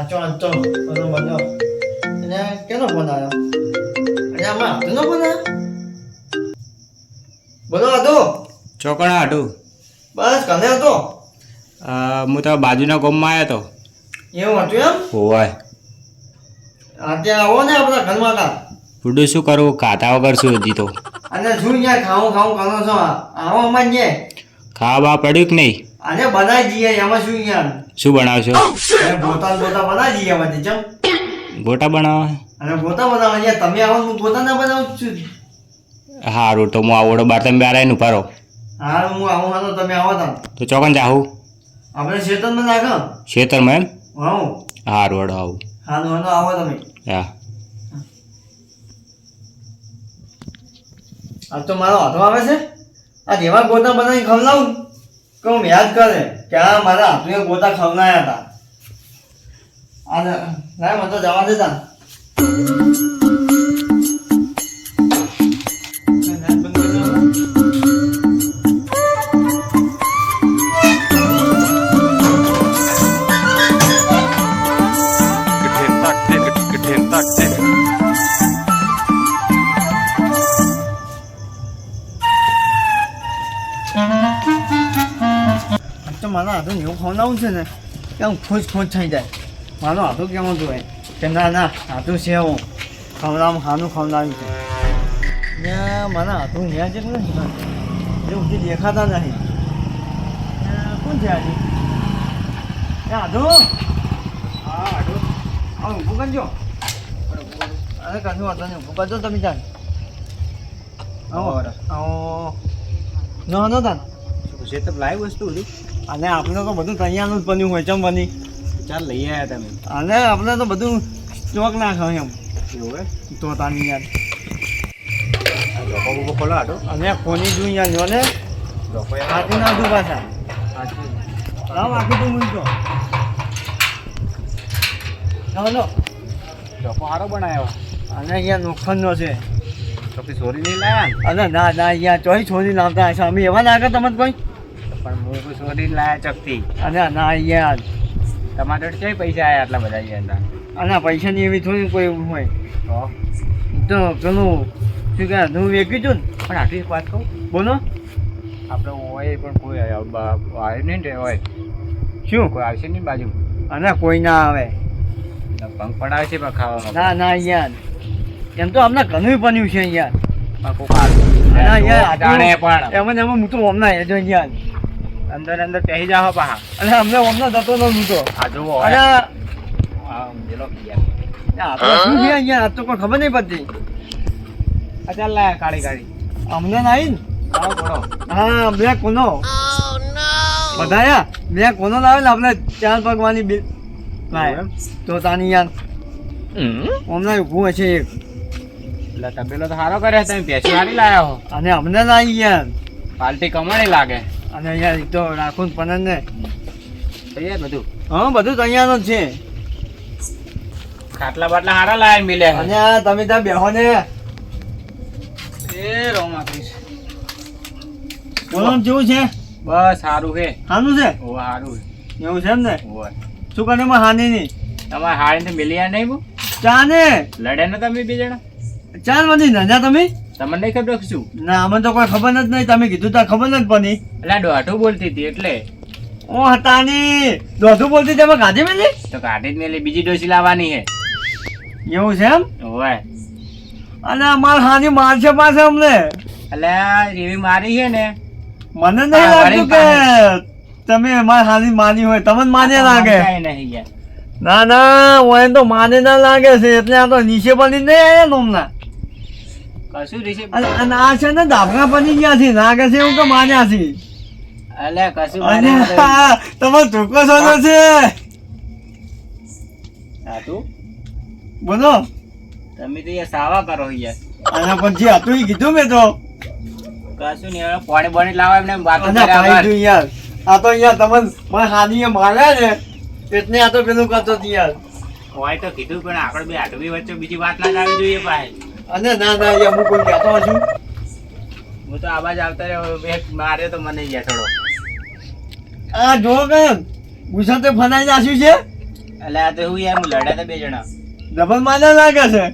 આચો આચો બધો બન્યો અને કેનો ફોન આવ્યો અને આમાં હાથનો ફોન આવ્યો બોલો હતો ચોકણા હાટું બસ કને હતો હું તો બાજુના ગામમાં આવ્યો હતો. એવું હતું એમ હોવાય અત્યારે આવો ને આપણા ઘરમાં કા ફૂડું શું કરું ખાતા વગર શું હજી તો અને શું યાર ખાવું ખાવું કરો છો આવો અમાર ને ખાવા બા પડ્યું કે નહીં? અને બનાવી દઈએ એમાં શું યાર શું બનાવશો? ગોતા બનાવી દઈએ બધી ચમ ગોટા બનાવવા? અને ગોતા બનાવવા યાર તમે આવો હું ગોતા ના બનાવું છું. સારું તો હું આવડો બાર તમે બાર આવીને ઉભા રહો. હા હું આવું હાલો તમે આવો તમે તો ચોકન જાહું આપણે શેતનમાં નાખો ખેતરમાં એમ? હા સારું હડો આવું. હાલો હાલો આવો તમે હા આ તો મારો હાથો આવે છે આ જેવા ગોતા બનાવી ખવડાવું કે હું યાદ કરે કે આ મારા હાથુએ ગોતા ખવડાયા હતા આ ના મને તો જવા દેતા તો મારો હાથો એવું ખવડાવું છે ને કે હું ખુશ થઈ જાય મારો હાથો કેવો જોઈએ કે ના ના હાથું છે હું ખવડાવું ખાનું ખવડાવ્યું છે ને મારા હાથું ન્યા છે ને એવું જે દેખાતા નહીં કોણ છે આજે હાથો હા હાથો હા ઊભું કરજો અરે કશું વાંધો નહીં ઊભું કરજો તમે જાણ આવો આવો ન તાન છે તો લાઈવ વસ્તુ હતી અને આપણે તો બધું તૈયારનું જ બન્યું હોય ચમ બની ચાલ લઈ આવ્યા તમે. અને આપણે તો બધું ચોક ના ખાય એમ એવું હે? તો તાની યાર લોકો બોકો ખોલો હાટો. અને કોની જોઈ યાર જો ને લોકો આખી ના દુ પાછા લાવ આખી તો મૂકજો ચાલો લોકો સારો બનાવ્યો. અને યાર નોખનનો છે તો કે ચોરી નહીં લાયા અને ના ના યાર ચોઈ છોડી લાવતા હશે અમે એવા લાગે તમને કોઈ પણ હું કોઈ ચોરી લાયા ચકતી. અને ના યાર તમારે જોડે કઈ પૈસા આવ્યા આટલા બધા યાર? અને પૈસાની એવી થોડી કોઈ એવું હોય તો પેલું શું કહે હું વેચી છું ને પણ આટલી એક વાત કહું, બોલો આપણે હોય પણ કોઈ આવ્યું નહીં ને હોય શું કોઈ આવશે નહીં બાજુ અને કોઈ ના આવે ભંગ પડાવે છે પણ ખાવામાં ના ના યાર એમ તો અમને ઘણું બન્યું છે યાર પણ યાર જાણે પણ એમાં એમાં હું તો હમણાં જો યાર અંદર અંદર પહેરી જાઓ પાહા. અને અમને હમણાં જતો ન મૂતો આ જુઓ અને પેલો શું છે યાર આ તો કોઈ ખબર નહીં પડતી ચાલ લાયા કાળી કાળી અમને નાઈ ને આવો ઘોડો. હા બે કોનો બધાયા બે કોનો લાવે ને આપણે ચાર પગવાની બે લાય તો તાની યાર હમણાં ઊભું હશે એક એટલે તબેલો તો સારો કરે તમે પેસી હારી લાયા હો. અને અમને નાઈ યાર પાલટી કમાણી લાગે અને યાર તો રાખું પણ ને તૈયાર બધું. હા બધું તૈયાર જ છે ખાટલા બાટલા સારા લાયા મિલે અને આ તમે ત્યાં બેહો ને એ રોમાકીશ બોલો ને કેવું છે બસ સારું છે. સારું છે ઓ સારું એવું છે એમ ને હોય શું કરે એમાં હાની નહીં તમારે હાડીને મિલ્યા નહીં બહુ ચા ને લડ્યા ને તમે બે જણા? ચાર બધી નજા તમે તમને નહીં ખબર શું? ના અમને તો કોઈ ખબર જ નહીં તમે કીધું તો ખબર જ પડી એટલે દોઢું બોલતી હતી એટલે ઓ હતાની દોઢું બોલતી તમે ગાધી મેલી તો કાઢી જ મેલી બીજી ડોસી લાવવાની છે. એવું છે એમ હોય અને અમાર હાની માર છે પાસે અમને એટલે એવી મારી છે ને મને નહીં લાગતું કે તમે માર હાની માની હોય તમને માને લાગે કાંઈ નહીં યાર. ના ના ઓય તો માને ના લાગે છે એટલે આ તો નીચે બની નહીં આવ્યા નોમના કશું રીસે અને આ છે ને ધાબકા બની ગયા છે લાગે છે એવું કે માન્યા છે એટલે કશું અને મારે તમારો ટૂંકો સોનો છે હા તું બોલો તમે તો યાર સાવા કરો યાર. અને પછી હતું ઈ કીધું મેં તો કશું નહીં હવે પાણી બાણી લાવો એમને વાતો અને કર્યા ભાઈ વગર. તું યાર આ તો યાર તમને મારા હાનીએ માર્યા ને એટલે આ તો પેલું કરતો હતો યાર હોય તો કીધું પણ આપણે બે આટલી વચ્ચે બીજી વાત ના લાવવી જોઈએ ભાઈ. અને ના ના યાર હું કોઈ કહેતો છું હું તો આવાજ આવતા રહ્યો એક માર્યો તો મને યાર થોડો. આ જો કે ગુજરાતે ફનાઈ નાખ્યું છે એટલે આ તો એવું યાર હું લડ્યા હતા બે જણા. ડબલ માના લાગે છે.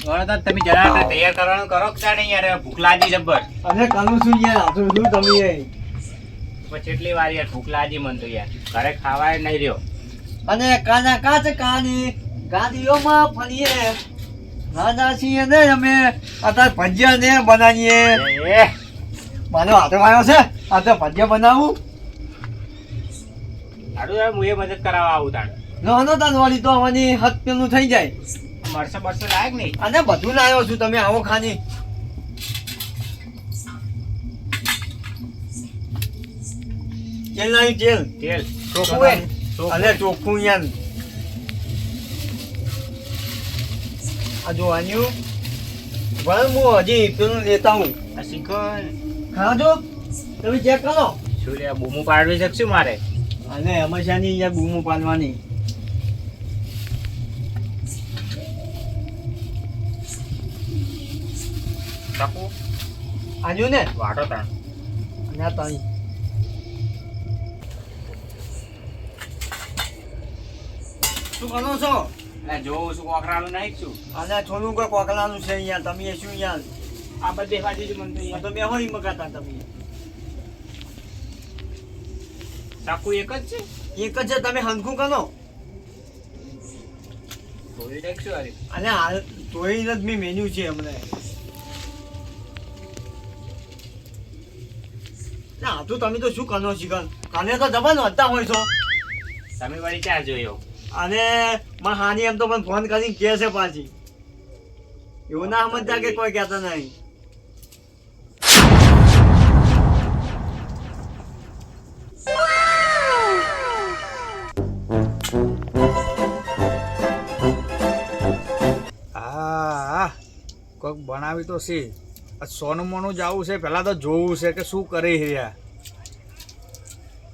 હવે તો તમે જરા તૈયાર કરવાનું કરો કે નહીં યાર, ભૂખ લાગી જબ્બર. અને કાનું શું યાર આટલું બધું તમે એ. પછી એટલી વાર યાર ભૂખ લાગી મન તો યાર, ઘરે ખાવાય નહીં રહ્યો. અને કાના કાચ કાની ગાડીઓમાં ફરીએ રાજા છીએ ને અમે અત્યારે ભજીયા ને બનાવીએ. એ મારો હાથે આવ્યો છે આ તો ભજીયા બનાવું. સારું યાર, હું એ મદદ કરાવવા આવું તાણ. નાનો તાન વાળી તો આવવાની હદ પેલું થઈ જાય. મરસો બરસો લાયક નહીં. અને બધું લાવ્યો છું તમે આવો ખાની. તેલ લાવ્યું તેલ તેલ ચોખ્ખું હે. અને ચોખ્ખું યાર આ જો આન્યું વળ હું હજી પેલું લેતા હું. આ શીખર ખાજો તમે ચેક કરો. શું લે બૂમો પાડવી શકશું મારે? અને હંમેશાની અહીંયા બૂમો પાડવાની. શકું આજુ ને વાટો તાણ. અને આ તાણી શું કરો છો? એટલે જોઉં છું કોકરાનું નહીં છું. અને છોલું કોઈ કોકલાનું છે અહીંયા તમે શું યાર આ બધે બાજુ જ મન તો આ યાર. તો બે હોય મગાતા તમે. શકું એક જ છે. એક જ છે તમે હંખું કરો. થોડી નાખશું અરે. અને હાલ ધોઈને જ મેં મેન્યુ છે હમણાં. ના તું તમે તો શું કરો શીખર કાલે તો જવાનું હતા હોય છો. તમે વળી ક્યાં જોયો? અને મારા હાની એમ તો મને ફોન કરીને કહે છે પાછી. એવું ના સમજતા કે કોઈ કહેતા નહીં. હા કોઈક બનાવી તો છે. આ સોનું મોનું જવું છે, પહેલાં તો જોવું છે કે શું કરી રહ્યા.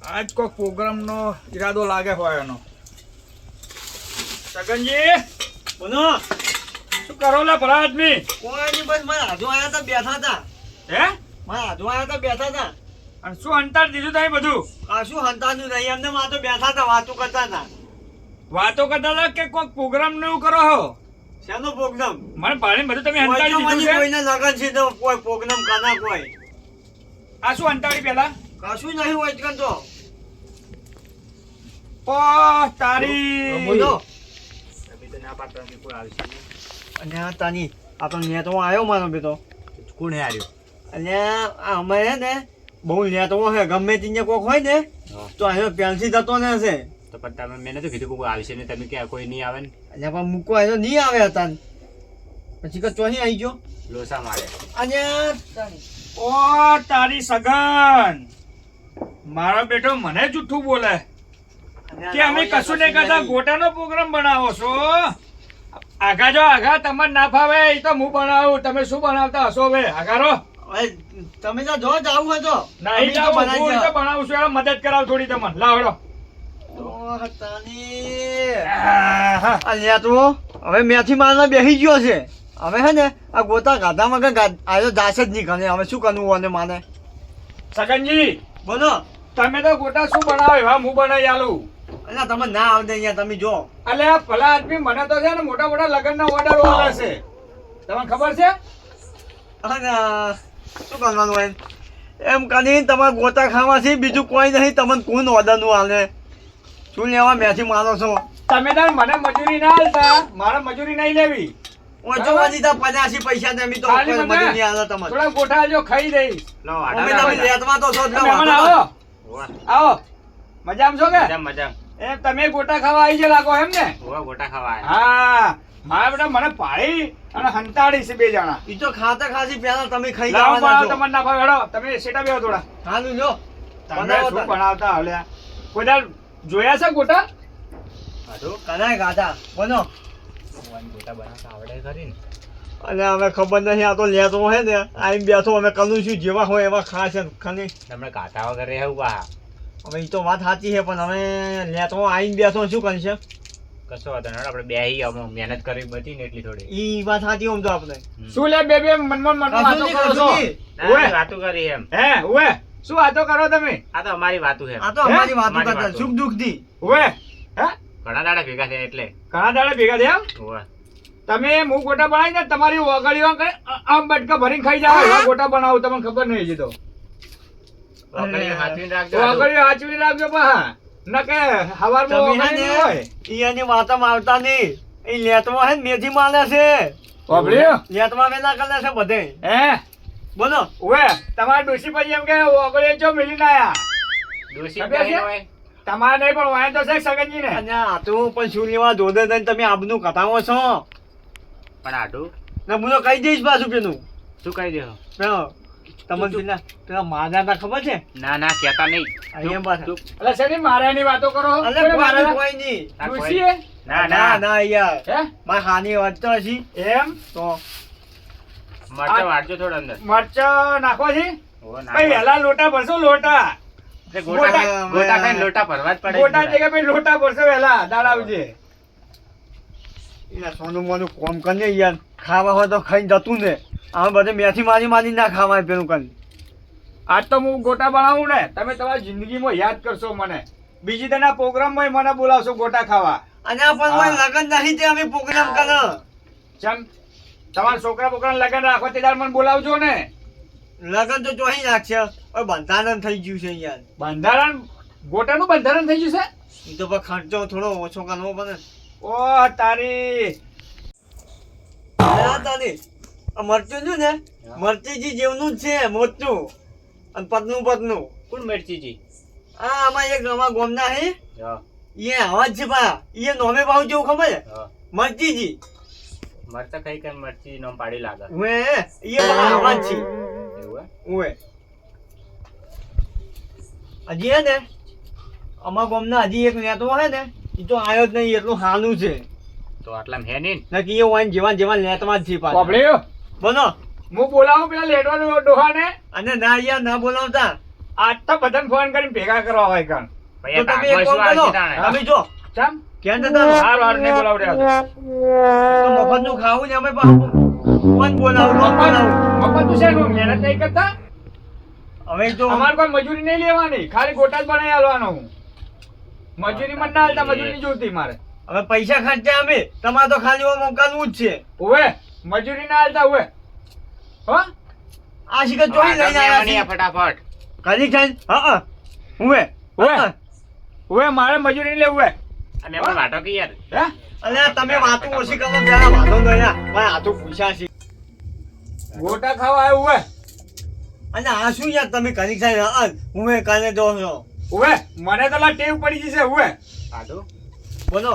આજ કોઈક પ્રોગ્રામનો ઈરાદો લાગે હોય એનો. સગનજી બોલો શું કરો લે ભલા આદમી? કોઈ નહીં બસ મારા હાથો આવ્યા હતા બેઠા હતા. હે મારા હાથો આવ્યા હતા બેઠા હતા. અને શું અંતર દીધું તમે બધું? આ શું હંતાનું નહીં એમને મારે તો બેઠા હતા વાતો કરતા હતા. વાતો કરતા હતા કે કોઈક પ્રોગ્રામ ને એવું કરો હો? શેનો પ્રોગ્રામ? મને ભાડે બધું તમે કોઈ અંતાડી તો દીધું મને છે. કોઈને લગન છે તો કોઈ પ્રોગ્રામ કાના કોઈ આ શું અંતાડી પેલા? કશું નહીં હોય જ તો. ઓ તારી બોલો તમે તો ના પાડતા કે કોઈ આવશે નહીં. અને આ તાની આ તો નેટવો આવ્યો મારો બેટો. કોણ હે હાર્યું? અને આ અમે હે ને બહુ નેટવો છે ગમે ત્યાં કોક હોય ને તો આવ્યો પેલથી જતો ને હશે. તો પણ તમે મેં નતું કીધું કે કોઈ આવશે નહીં, તમે ક્યાં કોઈ નહીં આવે ને? અને પણ મૂકવા આવ્યો નહીં આવે હતા ને. પછી કે ચોહી આવી ગયો. લોસા મારે. અને તાની ઓ તારી સગન મારો બેટો મને જૂઠું બોલે કે અમે કશું નહીં કરતા, ગોટાનો પ્રોગ્રામ બનાવો છો. આગા જો આગા તમને ના ફાવે એ તો હું બનાવું. તમે શું બનાવતા હશો હવે? આગારો હવે તમે તો જો જાવું હોય તો નહીં અમે તો જાવ, હું બનાવી તો બનાવું છું. મદદ કરાવ થોડી તમને. લાવડો ઓહ, તાની. આ નેટવો હવે મેથી મારવા બેસી ગયો છે. હવે હે ને આ ગોતા ગાધામાં કે આવ્યો દાસ જ નહીં કરે. હવે શું કરવું અને માને સગનજી બોલો. તમે તો ગોટા શું બનાવો એવા હું બનાવી આલું. એટલે તમે ના આવડે અહીંયા તમે જો. એટલે આ ભલા આદમી મને તો છે ને મોટા મોટા લગ્નના ઓર્ડર વાળા છે. તમને ખબર છે? અને શું કરવાનું હોય એમ કરીને તમારે ગોતા ખાવાથી બીજું કોઈ નહીં. તમને કોણ ઓર્ડરનું હાલે શું લેવા મેથી મારો છો? તમે તાર મને મજૂરી ના આલતા, મારે મજૂરી નહીં લેવી. ઓછો વાજી તા 85 પૈસા તમે તો ખાલી કોઈ મને મજૂર નહીં હાલે તમારે. થોડા ગોઠા જો ખાઈ દઈશ. લો અમે તમે લેતમાં તો છો જ ના મહેમાન વાતો. આવો વાહ. આવો મજામાં છો કે? મજામ મજામ. એમ તમે ગોટા ખાવા આવી જ લાગો એમ ને? ઓવા ગોટા ખાવા આયા. હા મારા બેટા મને પાડી અને હંતાડી છે બે જણા. ઈ તો ખાતા ખાસી પહેલા તમે ખાઈ લાવો જવાના બનાવો છો. તમને ના ભાવે હેડો. તમે સેટા બેહો થોડા. હાલું લ્યો તમે બનાવો શું તાર. બનાવતા હલ્યા? કોઈ દાડ જોયા છે ગોટા? હારું? કનાય ગાતા બોલો. ઓવાને ગોટા બનાવતા આવડે ખરી ને? અને હવે ખબર નહીં આ તો લેતો હે ને આઈને બેઠો અમે કનું છું જેવા હોય એવા ખાશે ખાલી. તમને કાતા વગર રહેવું પા. હવે ઈ તો વાત સાચી છે પણ હવે લેતો આઈને બેઠો શું કરશે? કશો વાંધો નહીં. આપણે બેહી અમુક મહેનત કરવી બધી ને એટલી થોડી. ઈ વાત સાચી આમ તો આપણે શું લે બે બે મનમાં વાતો કરો છો? કશું નહીં. ના, ઓવે. વાતું કરી એમ. હે ઓવે શું વાતો કરો તમે? આ તો અમારી વાતું છે. આ તો અમારી વાતો અમારી કરતા વાતો. સુખ દુઃખ ની. ઓવે હે ઘણા દાડા ભેગા થયા એટલે. ઘણા દાડા ભેગા થયા એમ? ઓવે. તમે હું ગોટા બનાવી ને તમારી ઓગળીઓ કઈ આમ બટકા ભરીને ખાઈ જાવ એવા ગોટા બનાવો તમને ખબર નહીં હજી તો. ઓગળીઓ હાથવીને રાખજો. ઓગળીઓ હાચવી રાખજો પા ન કે હવારમાં તમે હે ઓગળી નહીં હોય. ને ઈયાની વાતમાં આવતા નહીં. એ લેતમાં હે ને મેથી માલે છે. ઓગળ્યો? લેતમાં વેલા કરે છે બધે. હે બોલો. ઓવે તમારા ડોશી પછી એમ કે ઓગળીઓ ચો મિલીને આયા. ડોશી ખબર છે? કહીને હોય. તમારે નહીં પણ વાય તો છે સગનજી ને. અને આ તો પણ શું લેવા જોડે થઈને તમે આબનું કથાવો છો. પણ આટું ને હું તો કહી દઈશ પાછું પેલું. શું કહી દેહો? પેલો તમને પેલા મારા તા ખબર છે? ના ના કહેતા નહીં. અહીંયા પાછા. તું- એટલે શેની મારાની વાતો કરો? અલે કોને કોઈ મારા? નહીં, કોઈ નહીં. આ કોઈ- ડોશીએ? ના ના ના ના યાર. હે મારી હાની વાત તો હશે એમ તો. મરચા વાળજો થોડો અંદર. મરચા નાખો છે ઓવે, નાખો. ભાઈ હેલા લોટા ભરશો લોટા એટલે ગોટા ગોટા- ગોટા ખાઈને લોટા ભરવા જ પડે. ગોટા જગ્યાએ ભાઈ લોટા ભરશો હેલા દાડાવજે. યાર સોનું મોનું કોમ કરીને યાર ખાવા હોય તો ખાઈને જતું ને. આમ બધે મેથી મારી ના ખાવાય પેલું કરીને. આજ તો હું ગોટા બનાવું ને તમે તમારી જિંદગીમાં યાદ કરશો મને. બીજી તેના પ્રોગ્રામમાં મને બોલાવશો ગોટા ખાવા. અને આ પણ કોઈ લગન નહીં તે અમે પ્રોગ્રામ કરે. ચમ તમારા છોકરા બોકરા લગન રાખો તે દાડ મને બોલાવજો ને. લગન તો ચોહી નાખશે. હવે બંધારણ થઈ ગયું છે યાર. બંધારણ ગોટાનું બંધારણ થઈ ગયું છે. એ તો પણ ખર્ચો થોડો ઓછો કરવો પડે. ઓ તારી હા તારી આ મરચું છું ને મરચીજી જેવનું જ છે મોટું અને પતનું. કોણ મરચીજી? આ આમાં એક અમારા ગામના હે જો, એ આવાજ છે પા એ નોમે ભાવ જેવું ખબર છે જો. મરચીજી. મરચા ખાઈ ખાઈને મરચી નામ પાડી લાગે. ઉએ એ આવાજ છે એવું હે? ઉએ હજી હે ને અમારા ગામના હજી એક નેતો હે ને એ તો આવ્યો જ નહીં એટલું હાનું છે તો આટલામાં હે નહીં ને? નકી એ વાઈન જેવા નેતમાં જ છે પાછા. બાપડ્યો બોલો. હું બોલાવું પેલા લેટવાનો ડોહાને. અને ના યાર ના બોલાવતા આજ તો બધાને ફોન કરીને ભેગા કરવા હોય કાન. ભાઈ તો આ તમે કાગમાં એક કામ શું કરો આવશે તાણે? તમે જો ચમ ક્યાં જતા રહો? હાર વાર નહીં બોલાવડ્યા. તો મફતનું ખાવું ને અમે પાછું કોણ બોલાવું મફત તું શેનું મહેનત નહીં કરતા? હવે તો અમારે કોઈ મજૂરી નહીં લેવાની, ખાલી ગોટા જ બનાવી આલવાનો હું. મજૂરી મને ના હાલતા, મજૂરી નહીં જોતી મારે. હવે પૈસા ખર્ચા અમે તમારે તો ખાલી ઓમ કરવું જ છે. ઓવે મજૂરી ના હાલતા ઓવે. હો આ શિખર ચોઈ લઈને આ આવ્યા મની આ છે ફટાફટ. કરી ખાઈ હા ઉવે ઓવે ઓવે મારે મજૂરી નહીં લેવું ઓવે. અને એમાં વાટો કે યાર. હે અને તમે વાતો ઓછી કરો પેલા વાતો તો યાર મારે હાથું પૂછ્યા છે. ગોટા ખાવા આવ્યું ઓવે. અને આ શું યાર તમે કરી ખાઈ ઉવે કાને જો છો ઓવે મને તો લા ટેવ પડી જશે ઓવે. આટું? બોલો.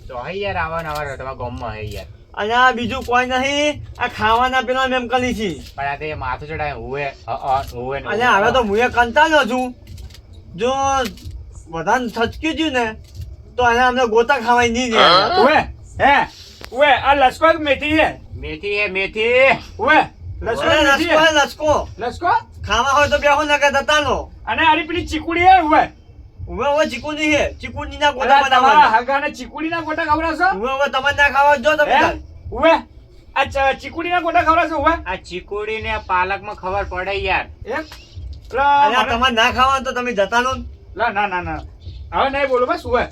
તો હે યાર આવા નવા તમારા ગામમાં હે યાર. અને આ બીજું કોઈ નહીં આ ખાવાના પેલા મેમ કરી છે. પણ આ તે માથું ચડાય હુએ હુએ ને અને હવે તો હું એ કંટાળ્યો છું જો બધાને થચકી ગયું ને તો એને અમને ગોતા ખાવાય નહીં દે. ઓવે હે ઓવે આ લસકો કે મેથી હે? મેથી હે મેથી. ઓવે લસકો ઓલે મેથી લસકો હે? હે, લસકો લસકો ખાવા હોય તો બેહો ના કે દતાનો અને આરી પેલી ચીકુડી હે ઓવે. ઉવે ઉવે ચીકુની હે ચીકુની ના અલા, ગોટા તમારા બનાવવાના. હગાને ચીકુડી ના ગોટા ખવડાવશો? ઉવે ઉવે તમારે ના ખાવા જો તમે હે? તાર. ઉવે આ ચીકુડી ના ગોટા ખવડાવશો ઉવે? આ ચીકુડી ને પાલકમાં ખબર પડે યાર. એમ? અને આ લા, તમારે ના ખાવા તો તમે જતાનો જ. ના ના ના ના હવે નહીં બોલું બસ ઉવે.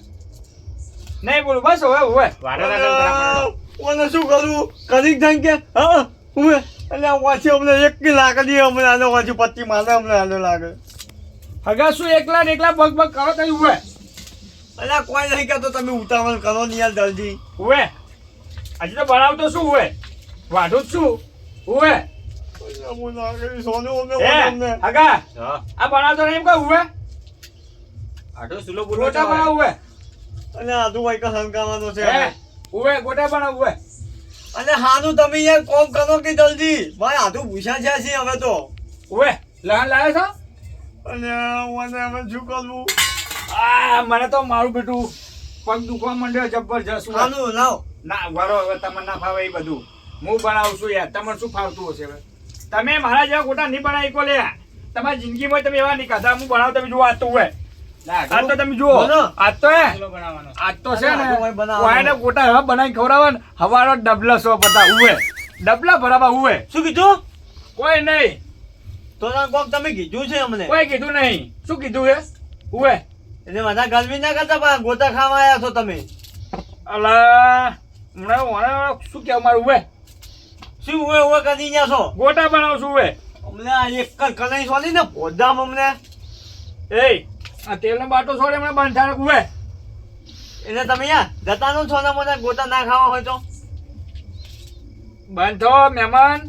નહીં બોલું બસ હવે ઉવે. વાટો ના કરતા પડે. ઓને શું કરું કરી જાય કે હા ઉવે એટલે વાંચી અમને એક કે લાકડી અમને આને વાંચી પત્તી મારે અમને આને લાગે. હગા શું એકલા ને એકલા પગ પગ કરો તો ઉવે. અલ્યા કોઈ નહીં કહેતો તમે ઉતાવળ કરો ને યાર જલ્દી. ઉવે હજી તો બનાવતો શું ઉવે? વાઢું જ છું ઉવે. અલ્યા, હું લાગે સોનું અમને હે અમને. હગા હા. આ બનાવતો નહીં એમ કહું ઉવે? આટલું સુલો બોલો ગોટા બનાવ ઉવે. અને આધુ ભાઈ કા હંકાવાનો છે હે ઉવે ગોટા બનાવ ઉવે. અને હાનું તમે યાર કોમ કરો કે જલ્દી ભાઈ આધુ ભૂસા છે હવે તો. ઉવે લહન લાવ્યો છો? અને મને હવે શું કરવું આ મને તો મારું બેટું પગ દુખવા માંડ્યો જબરજસ્ત ઉવે. હાનું લાવ. ના વરો હવે તમને ના ફાવે એ બધું હું બનાવું છું યાર. તમને શું ફાવતું હશે હવે? તમે મારા જેવા ગોટા નહીં બનાવી કો લે. તમારી જિંદગીમાં તમે એવા નહીં ખાધા. હું બનાવ તમે જુઓ આજ તો ઉવે. આજ તો તમે જુઓ બોલો. આજ તો હે સુલો બનાવવાનો. આજ તો છે ને આજ તો ભાઈ બનાવવાનો. વાયને ગોટા એવા બનાવી ખવડાવવા ને હવારો ડબલા સો બધા ઉવે. ડબલા ભરાવા ઉવે. શું કીધું કોઈ નહીં તો ના કોક તમે કીધું છે અમને કોઈ કીધું નહીં. શું કીધું હે ઉવે? એટલે બધા ગરમી ના કરતા પણ ગોતા ખાવા આવ્યા છો તમે. અલા હમણાં શું કહેવું મારું ઉવે? શું ઉવે ઉવે કરી ગયા છો? ગોટા બનાવશું ઉવે. અમને આ એક જ કલાઈ સોલી ને પોદામ અમને. એ આ તેલનો બાટો છોડે હમણાં બાંધા ઉવે. એટલે તમે યાર જતા નો છો ને મને ગોતા ના ખાવા હોય તો. બાંધો મહેમાન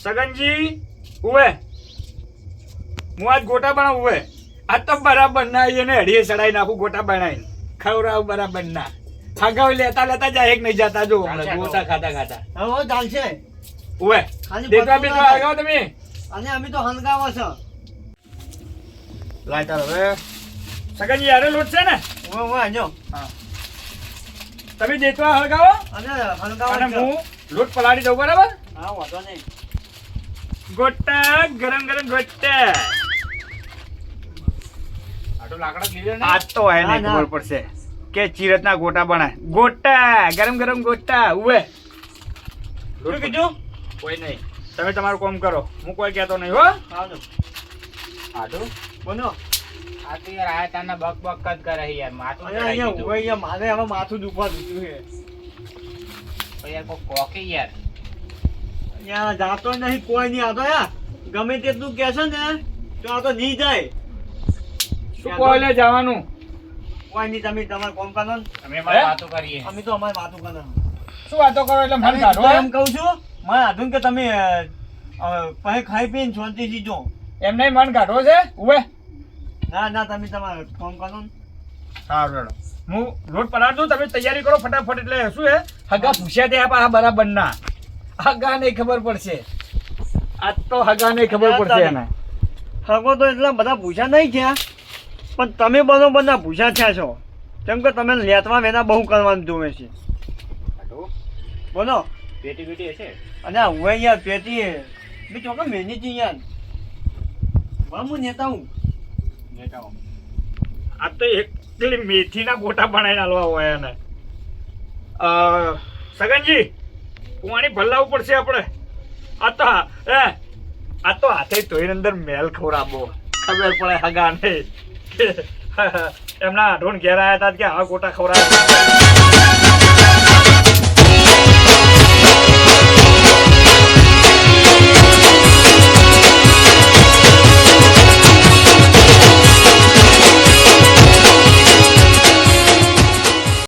સગનજી ઉવે. હું આજ ગોટા બનાવું ઉવે. આ તો બરાબર ના એને હડીએ ચડાઈ નાખું ગોટા બનાવીને ખવડાવ બરાબર ના. હગાવ લેતા લેતા જાય એક નહીં જતા જો હમણાં ગોટા ખાતા ખાતા. હવે ચાલશે ઉવે ખાલી દેખવા પતલું બેઠવા ના હગાવ તમે. અને અમે તો હંગાવા છે. લાય તાર હવે સગનજી યારે લોટ છે ને ઉવે ઉવે આજો તમે દેખવા હળગાવો અને અને હંગાવા છે. હું લોટ પલાળી દઉં બરાબર. હા વાંધો નહીં. ગોટા ગરમ ગરમ ગોટા. આટલું લાકડા લીધે ને આજ તો એને ના, ના. ખબર પડશે કે ચીરતના ગોટા બનાય. ગોટા ગરમ ગરમ ગોટા ઉવે. શું કીધું? કોઈ નહીં તમે તમારું કામ કરો હું કોઈ કહેતો નહીં હો. હાલો આટલું બોલો. આ તો યાર આ તારના બક બક જ કરે છે યાર માથું અને ચડાઈ અહીંયા દીધું. ઉવે અહીંયા મારે હવે માથું દુખવા દીધું છે. તો યાર કોઈ કોકી યાર અહીંયા જાતો નહીં કોઈ નહીં આતો યાર ગમે તેટલું કહેશે ને તો આ તો નહીં જાય. શું કહો એટલે જવાનું? કોઈ નહીં તમે તમારે કોમ કરો ને. અમે મારી હે? વાતો કરીએ. અમે તો અમારી વાતો કરો. શું વાતો કરો એટલે મન તમે કાઢો તો એમ? એમ કહું છું મારે આધુન કે તમે પછી ખાઈ પીને શાંતિથી જો. એમ નહીં મન કાઢો છે ઉવે. ના ના તમે તમારે કોમ કરો ને. સારું હેડો. હું લોટ પલાળું તમે તૈયારી કરો ફટાફટ. એટલે શું હે હગા પૂછ્યા તે આ બરાબર ના હગા નહીં ખબર પડશે. આજ તો હગા નહીં ખબર પડશે એને. હગો તો એટલા બધા ભૂસા નહીં થયા પણ તમે બરોબર ના ભૂસા થયા છો કેમ કે તમે લેતમાં વેના બહુ કરવાનું જોવે છે. આટલું બોલો. પેટી બેટી હશે અને હું યાર પેટી મેં ચોક્કસ મહેનત યાર હું નેતા હું. નેતાઓ. આ તો એકલી મેથીના ગોટા બનાવીને હાલવા હોય એને. સગનજી પાણી ભલાવવું પડશે આપણે. આ તો હાથે ધોઈને અંદર મેલ ખવડાવો ખબર પડે હગાને. એમના ઢોન ઘેર આવ્યા હતા કે આ ગોટા ખવડાવ્યા.